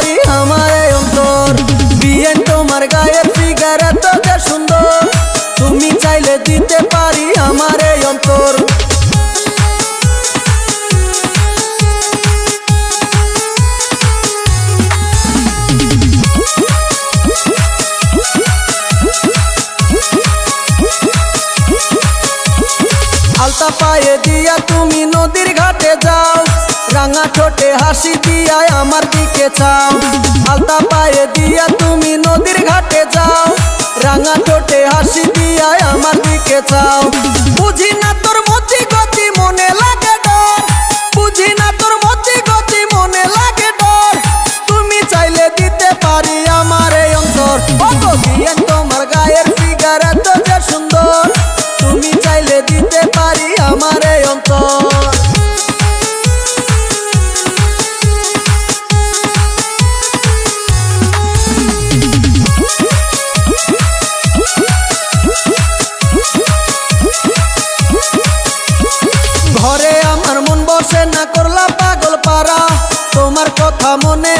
পারি আমার এই অন্তর। বিয়েন তোমার গায়ের ফিগার এত যে সুন্দর, তুমি চাইলে দিতে পারি আমার এই অন্তর। আলতা পায়ে দিয়া তুমি নদীর ঘাটে যাও, রাঙা ঠোঁটে হাসি দিয়া আমার দিকে চাও। আলতা পায়ে দিয়া তুমি নদীর ঘাটে যাও, রাঙা ঠোঁটে হাসি দিয়া আমার দিকে চাও। বুঝি না তোর মতি গতি মনে লাগে ডর, বুঝি না তোর মতি গতি মনে লাগে ডর, তুমি চাইলে দিতে পারি আমার এই অন্তর। ও গো বিয়েন তোমার গায়ের ফিগার এত যে সুন্দর, তুমি চাইলে দিতে পারি আমার এই অন্তর। ঘরে আমার মন বসে না, করলা পাগল পারা, তোমার কথা মনে